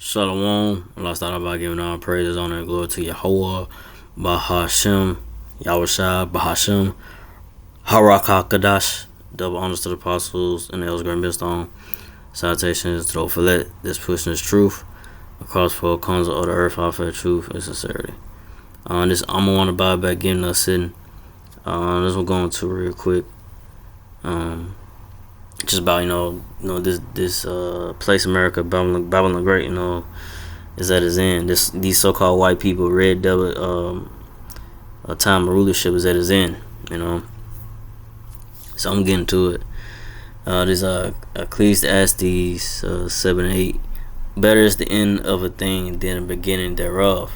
Shalom. Allah start out by giving all praises, honor, and glory to Yahweh, Bahashem, Yahushua, Bahashem, Harak HaKadash. Double honors to the apostles and the elders, great millstone. Salutations to the Ophelet, this pushing is truth across four corners of the earth, all for truth and sincerity. This I'm gonna want to buy back getting us sitting. This we're going to real quick. Just about this place America, Babylon the Great, is at its end. These so-called white people, red devil, time of rulership is at its end. So I'm getting to it. This Ecclesiastes 7:8. Better is the end of a thing than the beginning thereof,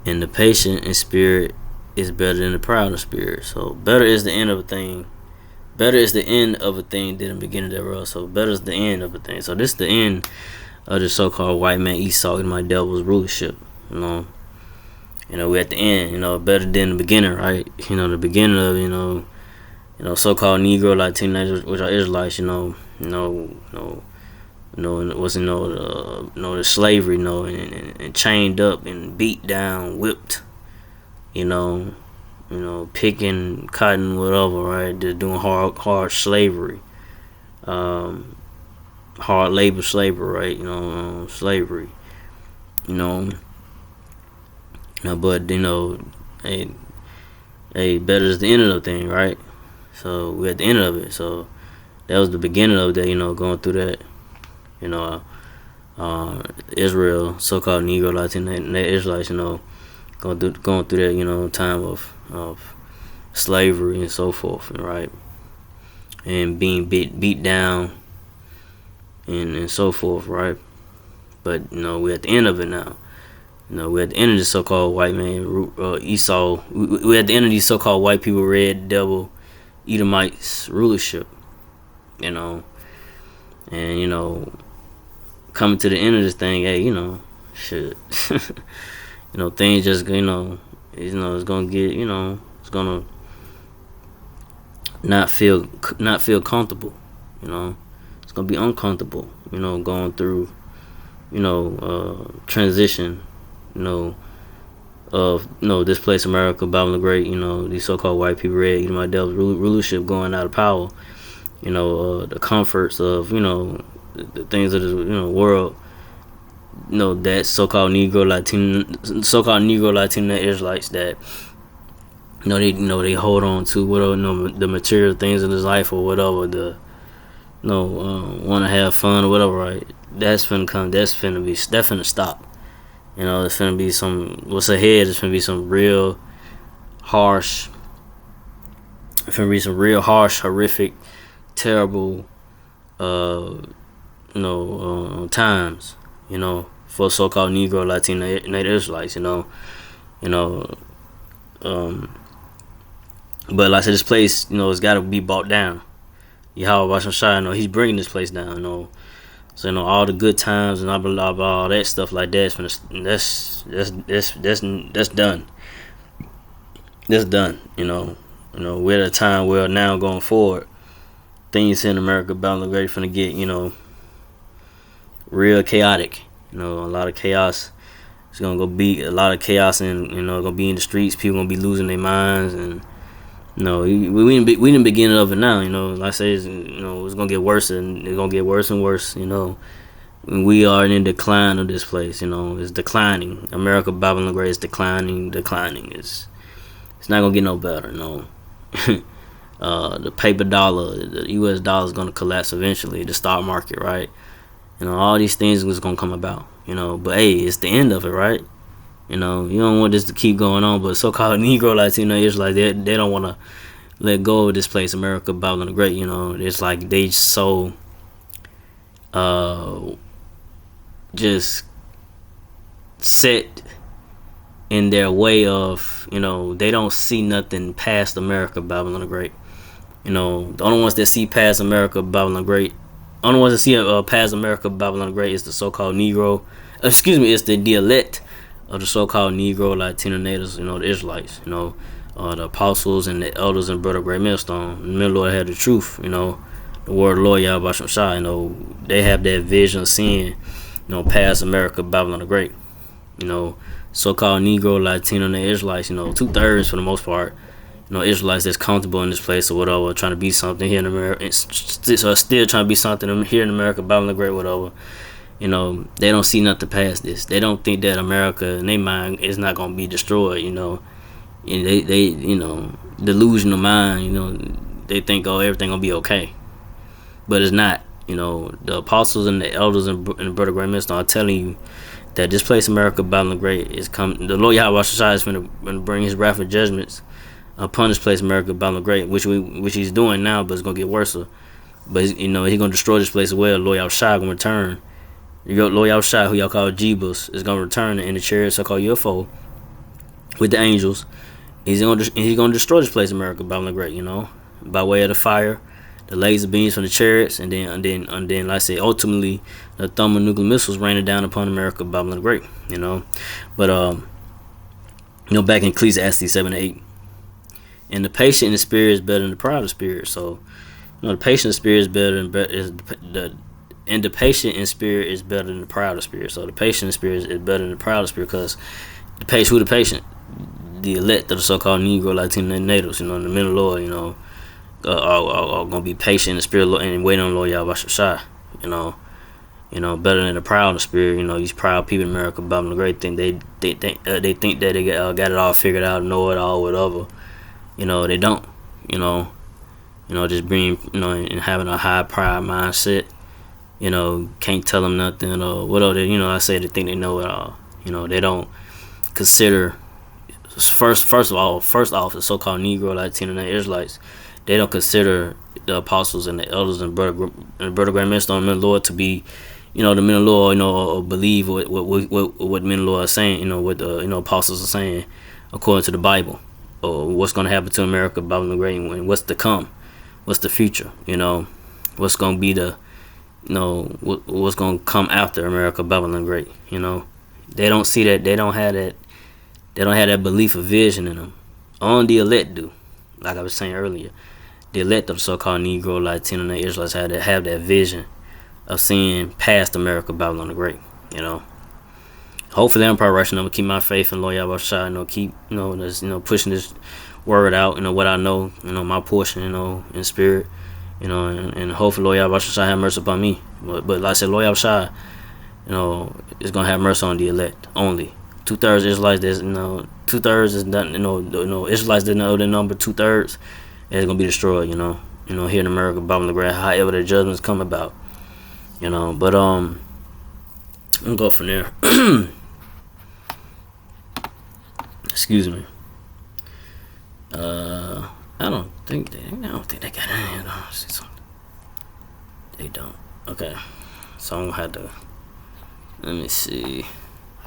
and the patient in spirit is better than the proud in spirit. So better is the end of a thing. Better is the end of a thing than the beginning thereof. So better is the end of a thing. So this is the end of the so-called white man Esau and my devil's rulership. We're at the end. Better than the beginning, right? The beginning of so-called Negro, Latino, which are Israelites. The slavery, and chained up and beat down, whipped, picking cotton, whatever, right? Just doing hard slavery, hard labor slavery, right? Slavery, but hey, better is the end of the thing, right? So we're at the end of it. So that was the beginning of that, going through that, Israel, so-called Negro, Latino, Israelites, going through that, time of slavery and so forth, right? And being beat down and so forth, right? But we're at the end of it now. We're at the end of the so-called white man Esau. We're at the end of these so-called white people, red devil, Edomites rulership. And coming to the end of this thing, hey, shit. Things just, it's gonna get, it's gonna not feel comfortable. It's gonna be uncomfortable. Going through, transition, of this place America, Babylon the Great. These so-called white people, red, my devil's rulership going out of power. The comforts of the things of this world. That so-called Negro Latino Israelites that they hold on to whatever the material things in this life or whatever, the want to have fun or whatever, right? That's finna stop. It's finna be what's ahead is finna be some real harsh, horrific, terrible times, for so-called Negro, Latino, Native Israelites, but like I said, this place, it's got to be brought down. Yahweh Basham, he's bringing this place down, So all the good times and all that stuff like that's done. That's done. We're at a time where now going forward, things in America, Babylon Great, finna get real chaotic. A lot of chaos. It's gonna be a lot of chaos, and gonna be in the streets. People gonna be losing their minds, and we didn't begin of it now. Like I say, it's gonna get worse, and it's gonna get worse and worse. And we are in decline of this place. It's declining. America, Babylon the Great is declining. It's not gonna get no better. The paper dollar, the U.S. dollar is gonna collapse eventually. The stock market, right? All these things is gonna come about. But hey, it's the end of it, right? You don't want this to keep going on. But so-called Negro, Latino Israelites, they don't want to let go of this place, America, Babylon the Great. It's like they so just set in their way of, they don't see nothing past America, Babylon the Great. The only ones that see past America, Babylon the Great, only ones that see past America, Babylon the Great is the so-called Negro. It's the elect of the so-called Negro, Latino natives, the Israelites, the apostles and the elders and brother great millstone. The middle Lord had the truth, the word of the Lord, Yahweh Basham Shai, they have that vision of seeing past America, Babylon the Great. So-called Negro, Latino, and the Israelites. 2/3 for the most part. Israelites that's comfortable in this place or whatever, trying to be something here in America, so still trying to be something here in America, Babylon the Great, whatever. They don't see nothing past this. They don't think that America, in their mind, is not gonna be destroyed. And they delusional mind. They think, oh, everything gonna be okay, but it's not. The apostles and the elders and Brother Graham Milestone are telling you that this place, America, Babylon the Great, is come. The Lord Yahweh Shai is going to bring His wrath and judgments upon this place, America, Babylon the Great, which He's doing now, but it's gonna get worse. But He's gonna destroy this place as well. Lord Yahweh Shai gonna return. Lord Yahweh Shai, who y'all call Jebus, is gonna return in the chariot, so-called UFO, with the angels. He's gonna destroy this place, America, Babylon the Great. By way of the fire, the laser beams from the chariots, and then, like I said, ultimately the thermonuclear missiles raining down upon America, Babylon the Great. But back in Ecclesiastes 7:8, and the patient in the spirit is better than the proud of spirit. So, the patient spirit is better than the patient in spirit is better than the proud of spirit. So the patient in spirit is better than the proud of spirit, because the patient, the elect of the so-called Negro, Latino, and natives, the men of the Lord, are gonna be patient in the spirit and wait on the Lord Yahweh Shai. Better than the proud of spirit. These proud people in America, Babylon the Great, think they think that they got it all figured out, know it all, whatever. They don't. Just being, and having a high pride mindset. Can't tell them nothing or whatever. I say they think they know it all. They don't consider first off the so-called Negro, Latino, and Israelites. They don't consider the apostles and the elders and Brother Graham Milestone, men of the Lord, to be, the men of the Lord, or believe what men of the Lord are saying. What the apostles are saying according to the Bible, or what's going to happen to America, Babylon the Great, and what's to come, what's the future. What's going to be the what's going to come after America, Babylon the Great. They don't see that. They don't have that belief or vision in them. Only the elect do. Like I was saying earlier, the elect of the so-called Negro, Latino, and Israelites have that vision of seeing past America, Babylon the Great. Hopefully I'm probably rushing. I'm gonna keep my faith in Lord Yahweh Shai. Keep pushing this word out. What I know. My portion. In spirit. And hopefully Lord Yahweh Shai have mercy upon me. But like I said, Lord Yahweh Shai, is gonna have mercy on the elect only. 2/3 Israelites. There's 2/3 is not. Israelites didn't know the number. 2/3 is gonna be destroyed. Here in America, Babylon the Great. However the judgments come about. But I'm gonna go from there. Excuse me. I don't think they got any. They don't. Okay. So I'm gonna have to. Let me see.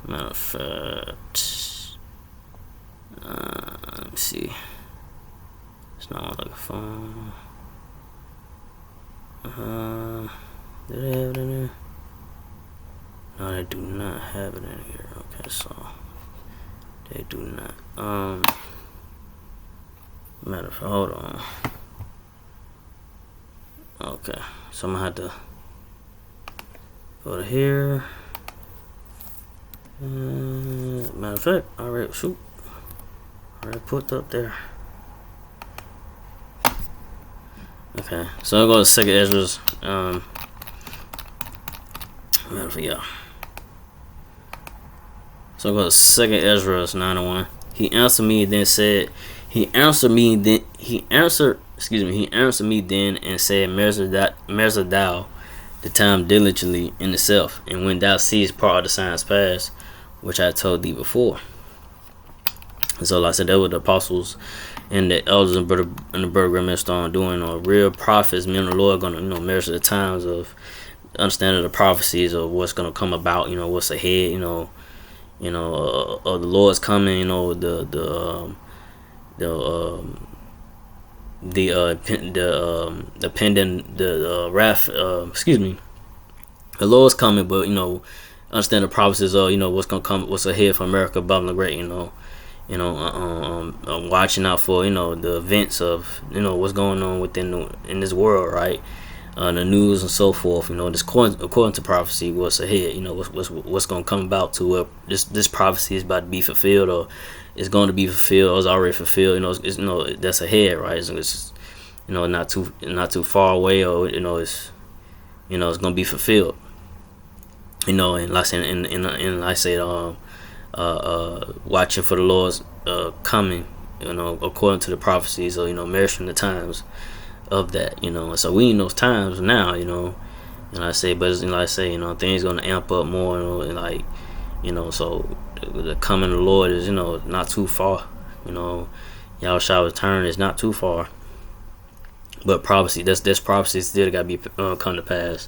Matter of fact. Let me see. It's not like a phone. Do they have it in there? No, they do not have it in here. Okay, so they do not. Matter of fact, hold on. Okay, so I'm gonna have to go to here. Matter of fact, alright, put up there. Okay, so I'll go to Second Ezra's. Matter of fact, yeah. So I'll go to Second Ezra's 9:1. He answered me then said. He answered me then and said, measure thou the time diligently in itself, and when thou seest part of the signs past, which I told thee before. And so, like I said, that was the apostles and the elders and the Brother Graham Milestone doing. Real prophets, men of the Lord, going to measure the times of understanding the prophecies of what's going to come about. What's ahead. Of the Lord's coming. The Lord's coming, but understand the prophecies of what's gonna come, what's ahead for America, Babylon the Great. Watching out for the events of what's going on in this world, right? the news and so forth. This according to prophecy, what's ahead. What's going to come about to where this prophecy is about to be fulfilled, or it's going to be fulfilled, or it's already fulfilled. That's ahead, right? It's not too far away, or it's going to be fulfilled. And like I said, and like I said, watching for the Lord's coming. According to the prophecies, or measuring the times of that, so we in those times now, and I say, but it's, like I say, things gonna amp up more, and like, so the coming of the Lord is, not too far, y'all shall return is not too far, but prophecy, this prophecy still gotta be come to pass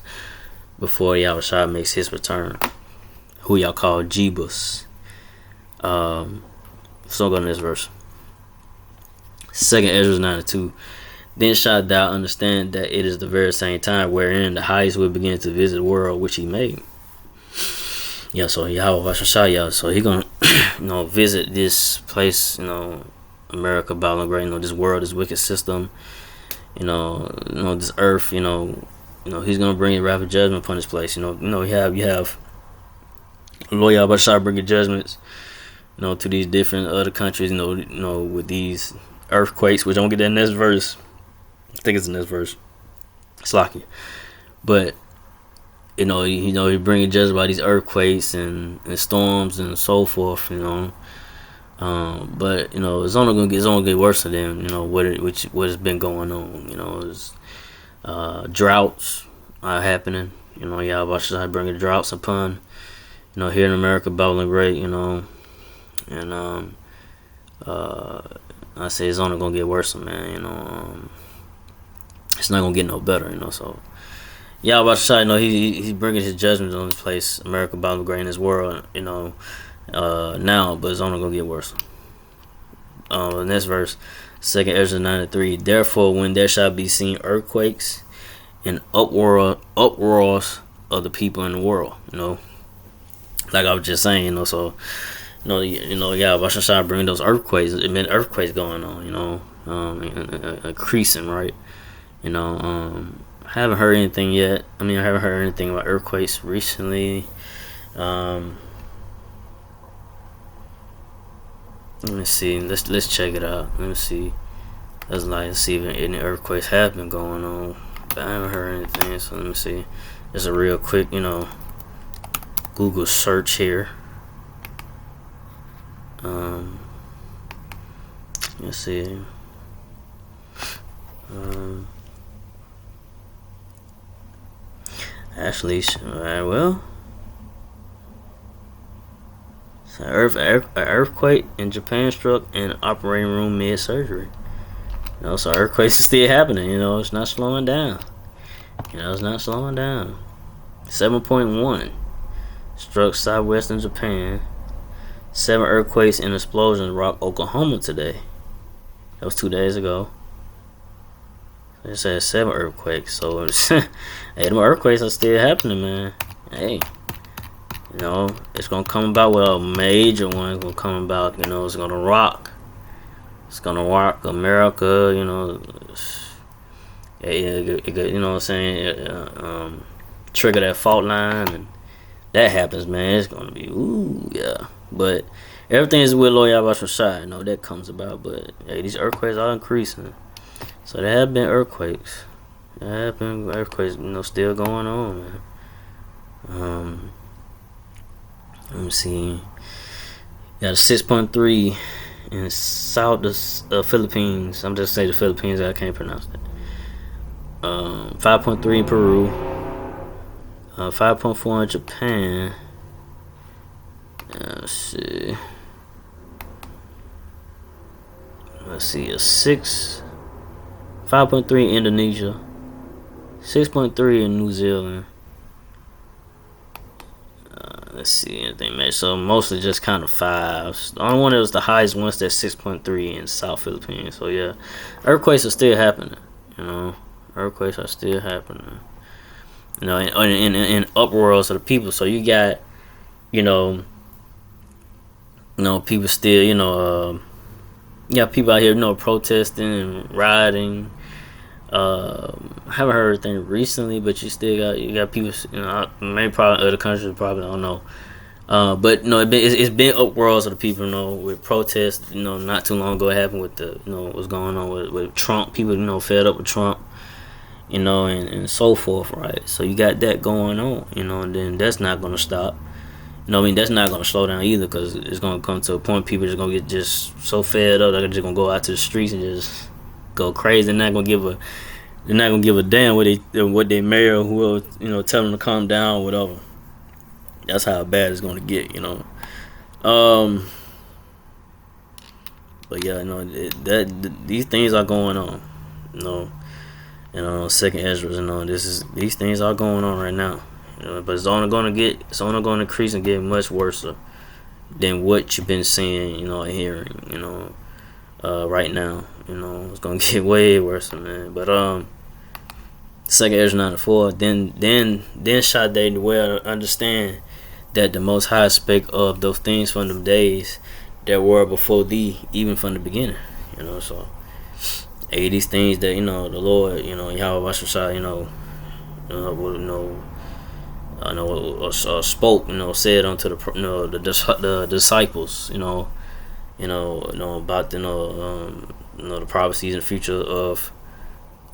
before Yahushua makes his return, who y'all call Jebus. So go to this verse. 2nd Ezra 9:2. Then shalt thou understand that it is the very same time wherein the highest will begin to visit the world which he made. Yeah, so Yahweh Shashaya, so he gonna visit this place, America, Babylon Great, this world, this wicked system, this earth, he's gonna bring a rapid judgment upon this place. You have Lord Yahweh Shashaya bringing judgments, to these different other countries, with these earthquakes, which I'm gonna get that next verse. I think it's the next verse. Slocky. But he bringing judgment by these earthquakes and storms and so forth. But it's only gonna get worse than what has been going on. Droughts are happening. Yahweh bringing droughts upon here in America, Babylon Great. And I say it's only gonna get worse, man. It's not gonna get no better, So Yahweh Shai, he's bringing his judgment on this place, America, Babylon Great, in this world, now, but it's only gonna get worse. The next verse, 2nd Ezra 9:3. Therefore, when there shall be seen earthquakes and uproars of the people in the world, like I was just saying, so. Yahweh Shai bring those earthquakes. It been earthquakes going on, increasing, right? I haven't heard anything yet. I haven't heard anything about earthquakes recently. Let me see. Let's check it out. Let me see. Let's see if any earthquakes have been going on. But I haven't heard anything. So let me see. Just a real quick, Google search here. Let's see. Actually, alright, well, so earthquake in Japan struck an operating room mid surgery. So earthquakes are still happening. It's not slowing down. It's not slowing down. 7.1 struck southwestern Japan. 7 earthquakes and explosions rocked Oklahoma today. That was 2 days ago. It said 7 earthquakes. So, hey, them earthquakes are still happening, man. Hey, it's gonna come about. Well, a major one is gonna come about. It's gonna rock. It's gonna rock America. What I'm saying? Trigger that fault line, and that happens, man. It's gonna be yeah. But everything is with Lord Yahweh Shai. That comes about. But hey, these earthquakes are increasing. So there have been earthquakes. There have been earthquakes, still going on, man. Let me see. Got a 6.3 in South the Philippines. I'm just saying the Philippines. I can't pronounce that. 5.3 in Peru. 5.4 in Japan. Let's see. A 5.3 in Indonesia. 6.3 in New Zealand. Let's see anything, man. So mostly just kind of 5s. The only one that was the highest one is that 6.3 in South Philippines. So yeah, earthquakes are still happening. Earthquakes are still happening. In uproars of the people. So you got, people still, you got people out here, protesting and rioting. I haven't heard anything recently, but you got people, maybe probably other countries, probably I don't know. But it's been upwards of the people, with protests. Not too long ago, it happened with what's going on with Trump. People, fed up with Trump, and so forth, right? So you got that going on, and then that's not gonna stop. That's not gonna slow down either, because it's gonna come to a point people just gonna get just so fed up they're just gonna go out to the streets and just go crazy. They're not gonna give a damn what they mayor or whoever tell them to calm down or whatever. That's how bad it's gonna get. But yeah, these things are going on. Second Ezra, these things are going on right now. But it's only gonna increase and get much worse than what you've been seeing, and hearing, right now. It's gonna get way worse, man. But Second Ezra 9:4, then Sade well understand that the Most High spake of those things from them days that were before thee, even from the beginning. So these things that the Lord, Yahweh Shai, spoke, said unto the disciples, about the prophecies in the future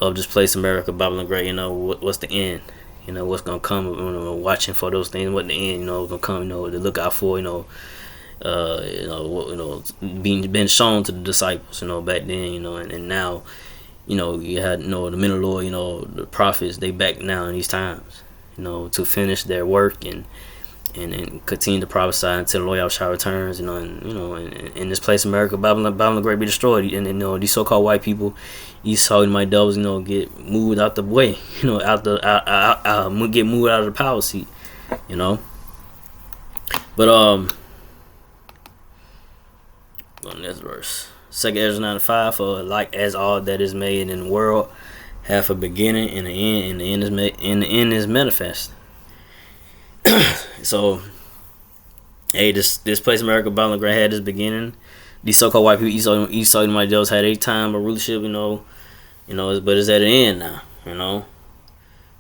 of this place, America, Babylon Great. What's the end? What's gonna come? Watching for those things. What the end? Gonna come. To look out for. Being shown to the disciples. Back then. And now, you had the men of the Lord. The prophets. They back now in these times. To finish their work and continue to prophesy until the Lord Yahweh returns. And in this place, America, Babylon Great be destroyed. And these so-called white people, Esau and my devils, get moved out the way. Get moved out of the power seat. But on this verse, 2 Ezra 9:5, for like as all that is made in the world have a beginning and an end, and the end is manifest. So, hey, this place America, Babylon Great had this beginning. These so-called white people, Esau and my devils, had a time of rulership, but it's at the end now.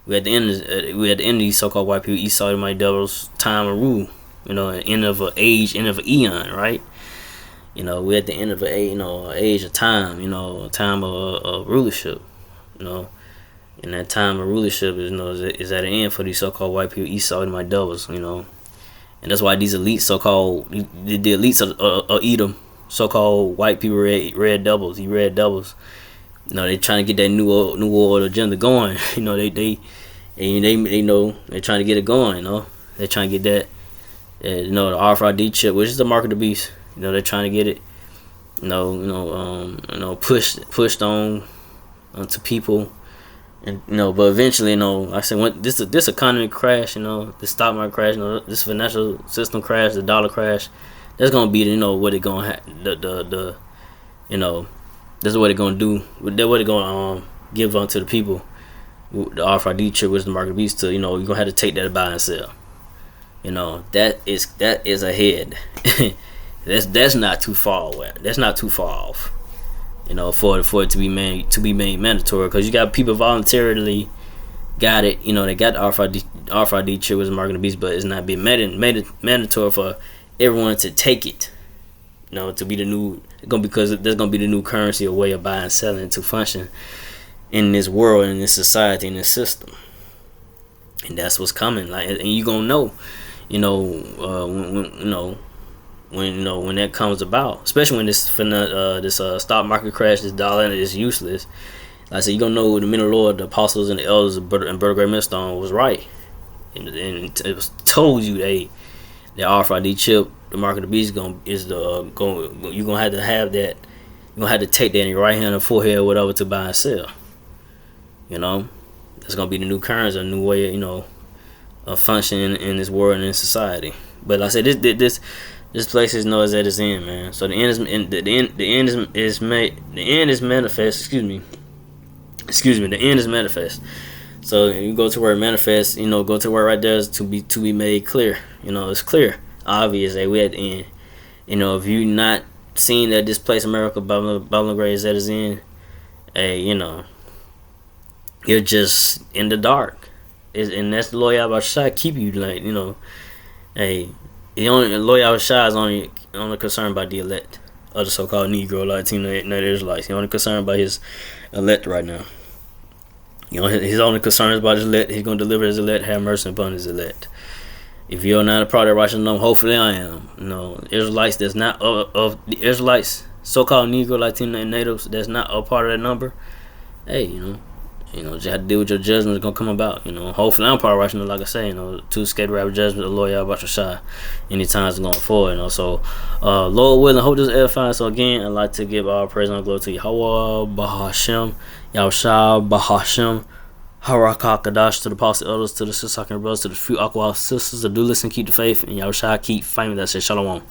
We at the end of these so-called white people, Esau and my devils, time of rule. End of an age, end of an eon, right? We at the end of an age of time. A time of rulership. And that time of rulership is at an end for these so-called white people, Esau and my devils. And that's why these elites, so-called the elites of Edom, so-called white people, red devils, they trying to get that new world agenda going. They know they're trying to get it going. They're trying to get that, the RFID chip, which is the mark of the beast. They're trying to get it, pushed on to people, and but eventually, I said when this economy crash, this stock market crash, this financial system crash, the dollar crash, that's gonna be what it gonna this is what it gonna do. That's what it gonna give unto the people. The RFID chip, which is the market beast, to you're gonna have to take that to buy and sell. That is ahead. that's not too far away. That's not too far off. For it to be made mandatory, because you got people voluntarily got it. They got the RFID chip, which is the market beast, but it's not being made mandatory for everyone to take it. To be the new, because there's gonna be the new currency, a way of buying and selling to function in this world, in this society, in this system, and that's what's coming. And you gonna know, when that comes about, especially when this stock market crash, this dollar is useless. Like I said, you gonna know the men of the Lord, the apostles and the elders and Brother Great Millstone was right, and it was told you the RFID chip, the mark of the beast, you're gonna have to have that. You're gonna have to take that in your right hand or forehead or whatever to buy and sell. That's gonna be the new currency, a new way of functioning in this world and in society. But like I said, this place is knows at its end, man. So the end is manifest. Excuse me. The end is manifest. So you go to where it manifests. Go to where right there is to be made clear. It's clear, obvious that we at the end. If you not seeing that this place, America, Babylon Great, is at its end, hey, you're just in the dark. And that's the Lord Yahweh Shai keep you, like, hey, the only Lord Yahweh Shai is only concerned about the elect of the so-called Negro, Latino, Native Israelites. He's only concerned about his elect right now. His only concern is about his elect. He's gonna deliver his elect, have mercy upon his elect. If you're not a part of the righteous number, hopefully I am. Israelites that's not of the Israelites, so-called Negro, Latino, and natives that's not a part of that number. Hey, just have to deal with your judgment is gonna come about. Hopefully I'm part of righteous number, like I say. To escape rapid judgment, the Lord Yahweh Shai, any times going forward. So, Lord willing, hope this edifying. So again, I'd like to give all praise and glory to Yahweh Bahashem, Yahushua Bahashem. Harakah Kadash, to the apostle elders, to the sister brothers, to the few Aqua sisters that do listen, keep the faith, and Yahushua keep family. That says Shalom.